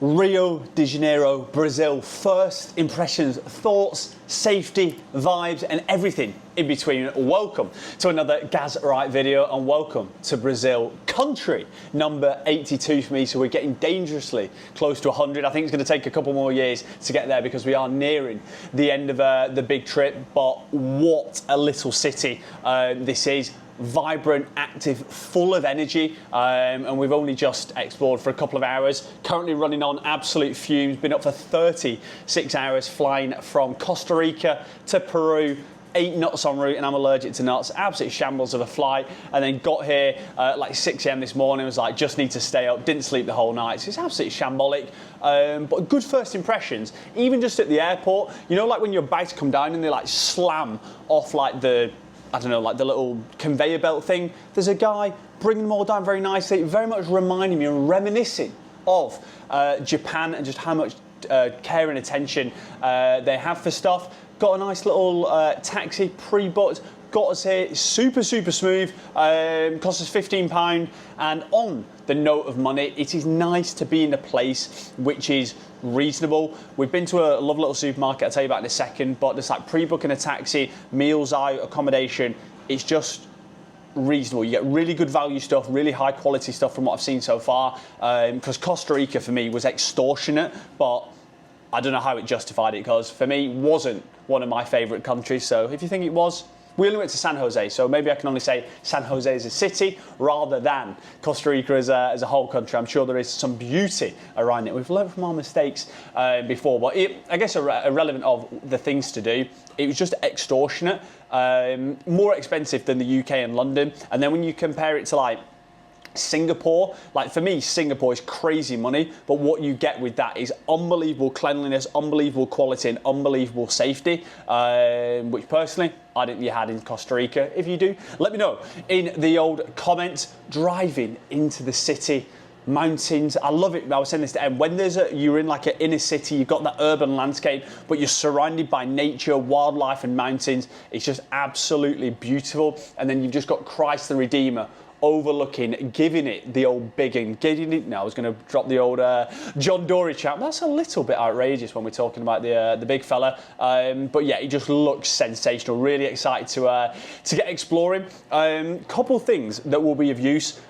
Rio de Janeiro, Brazil. First impressions, thoughts, safety, vibes, and everything in between. Welcome to another Gaz Right video, and welcome to Brazil, country number 82 for me. So we're getting dangerously close to 100. I think it's going to take a couple more years to get there because we are nearing the end of the big trip. But what a little city this is. Vibrant, active, full of energy, and we've only just explored for a couple of hours. Currently running on absolute fumes. Been up for 36 hours flying from Costa Rica to Peru. 8 nuts en route, and I'm allergic to nuts. Absolute shambles of a flight, and then got here like 6 a.m. this morning. Was like, just need to stay up. Didn't sleep the whole night. So it's absolutely shambolic. But good first impressions, even just at the airport. You know, like when you're about to come down and they like slam off like the, I don't know, like the little conveyor belt thing. There's a guy bringing them all down very nicely, very much reminding me and reminiscing of Japan and just how much care and attention they have for stuff. Got a nice little taxi pre-booked, got us here, super smooth, cost us £15. And on the note of money, it is nice to be in a place which is reasonable. We've been to a lovely little supermarket, I'll tell you about in a second, but just like pre-booking a taxi, meals out, accommodation, it's just reasonable. You get really good value stuff, really high quality stuff from what I've seen so far, because Costa Rica for me was extortionate, but I don't know how it justified it, because for me wasn't one of my favourite countries. So if you think it was, we only went to San Jose, so maybe I can only say San Jose as a city rather than Costa Rica as a whole country. I'm sure there is some beauty around it. We've learned from our mistakes before, but I guess irrelevant of the things to do, it was just extortionate, more expensive than the UK and London. And then when you compare it to like Singapore, like for me, Singapore is crazy money, but what you get with that is unbelievable cleanliness, unbelievable quality, and unbelievable safety, which personally I didn't think you had in Costa Rica. If you do, let me know in the old comments. Driving into the city, mountains, I love it. I was saying this to Em, when you're in like an inner city, you've got that urban landscape, but you're surrounded by nature, wildlife, and mountains. It's just absolutely beautiful. And then you've just got Christ the Redeemer overlooking, giving it the old biggin, getting it. Now I was going to drop the old John Dory chat. That's a little bit outrageous when we're talking about the big fella. But yeah, it just looks sensational. Really excited to get exploring. Couple things that will be of use.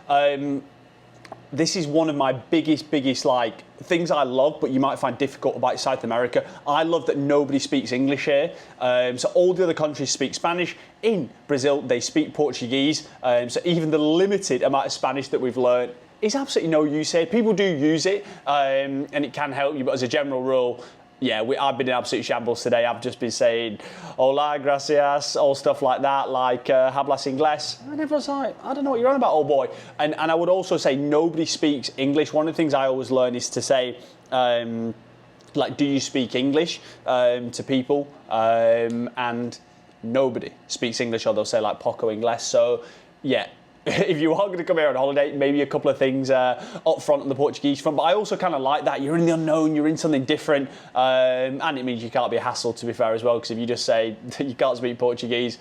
This is one of my biggest like things I love, but you might find difficult about South America. I love that nobody speaks English here. So all the other countries speak Spanish. In Brazil, they speak Portuguese. So even the limited amount of Spanish that we've learned is absolutely no use here. People do use it, and it can help you, but as a general rule, yeah, I've been in absolute shambles today. I've just been saying, hola, gracias, all stuff like that, like hablas inglés. And everyone's like, I don't know what you're on about, old boy. And I would also say nobody speaks English. One of the things I always learn is to say, like, do you speak English to people? And nobody speaks English, or they'll say like poco inglés. So, yeah. If you are going to come here on holiday, maybe a couple of things up front on the Portuguese front. But I also kind of like that. You're in the unknown, you're in something different. And it means you can't be a hassle, to be fair, as well. Because if you just say that you can't speak Portuguese,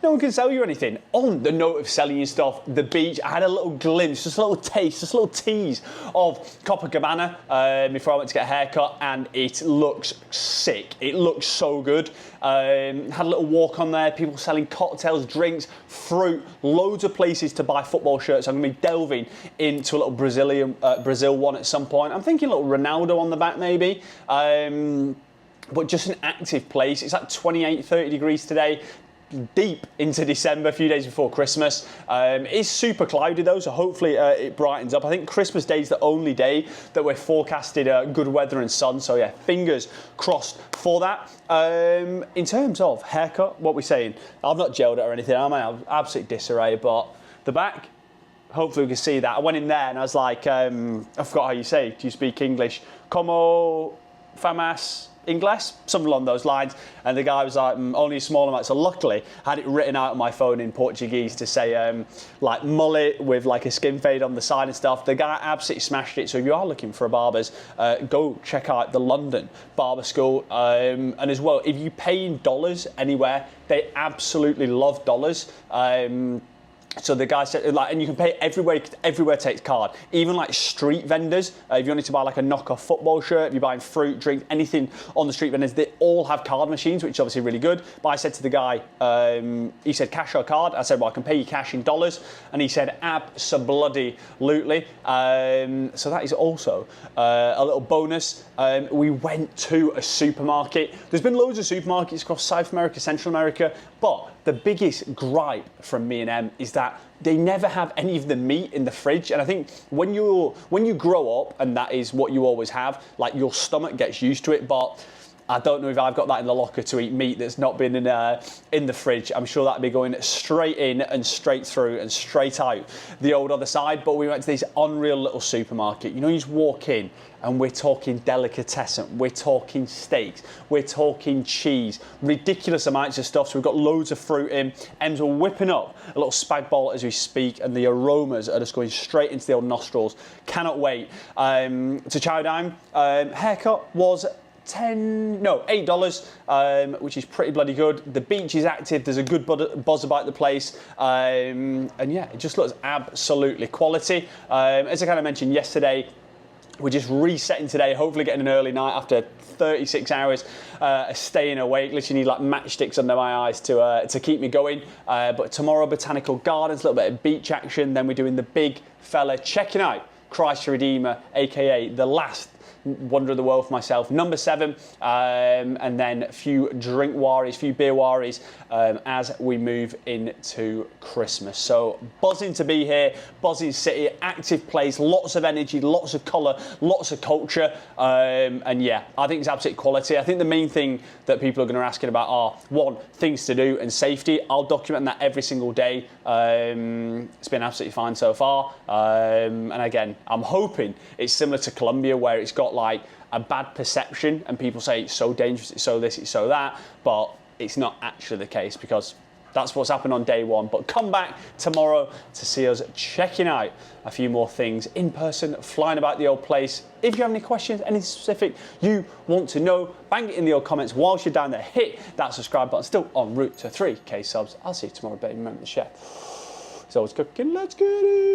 no one can sell you anything. On the note of selling you stuff, the beach, I had a little glimpse, just a little taste, just a little tease of Copacabana before I went to get a haircut, and it looks sick. It looks so good. Had a little walk on there, people selling cocktails, drinks, fruit, loads of places to buy football shirts. I'm going to be delving into a little Brazil one at some point. I'm thinking a little Ronaldo on the back maybe. But just an active place. It's like 28, 30 degrees today. Deep into December, a few days before Christmas. It's super cloudy though, so hopefully it brightens up. I think Christmas Day is the only day that we're forecasted good weather and sun, so yeah, fingers crossed for that. In terms of haircut, what we're saying, I've not gelled it or anything, I'm absolute disarray, but the back, hopefully we can see that. I went in there and I was like, I forgot how you say, do you speak English? Como famas Inglés, something along those lines, and the guy was like, only a small amount. So luckily I had it written out on my phone in Portuguese to say like mullet with like a skin fade on the side and stuff. The guy absolutely smashed it. So if you are looking for a barber's, go check out the London Barber School, and as well, if you pay in dollars anywhere, they absolutely love dollars. So the guy said, like, and you can pay everywhere takes card. Even like street vendors, if you wanted to buy like a knockoff football shirt, if you're buying fruit, drink, anything on the street vendors, they all have card machines, which is obviously really good. But I said to the guy, he said, cash or card? I said, well, I can pay you cash in dollars. And he said, abso-bloody-lutely. So that is also a little bonus. We went to a supermarket. There's been loads of supermarkets across South America, Central America, but the biggest gripe from me and Em is that they never have any of the meat in the fridge. And I think when you grow up and that is what you always have, like your stomach gets used to it. But I don't know if I've got that in the locker to eat meat that's not been in the fridge. I'm sure that'd be going straight in and straight through and straight out the old other side. But we went to this unreal little supermarket. You know, you just walk in and we're talking delicatessen, we're talking steaks, we're talking cheese, ridiculous amounts of stuff. So we've got loads of fruit in. Ems are whipping up a little spag bol as we speak, and the aromas are just going straight into the old nostrils. Cannot wait to chow down. Haircut was $8, which is pretty bloody good. The beach is active. There's a good buzz about the place, and yeah, it just looks absolutely quality. As I kind of mentioned yesterday, we're just resetting today, hopefully getting an early night after 36 hours staying awake. Literally need like matchsticks under my eyes to keep me going. But tomorrow, Botanical Gardens, a little bit of beach action. Then we're doing the big fella, checking out Christ the Redeemer, aka the last wonder of the world for myself, number 7, and then a few drink worries, few beer worries as we move into Christmas. So buzzing to be here, buzzing city, active place, lots of energy, lots of colour, lots of culture, and yeah, I think it's absolute quality. I think the main thing that people are going to be asking about are, 1, things to do and safety. I'll document that every single day. It's been absolutely fine so far, and again, I'm hoping it's similar to Colombia, where it's got like a bad perception and people say it's so dangerous, it's so this, it's so that, but it's not actually the case, because that's what's happened on day 1. But come back tomorrow to see us checking out a few more things in person, flying about the old place. If you have any questions, anything specific you want to know, bang it in the old comments whilst you're down there. Hit that subscribe button. Still en route to 3K subs. I'll see you tomorrow, baby. Remember the chef. It's always cooking. Let's get it.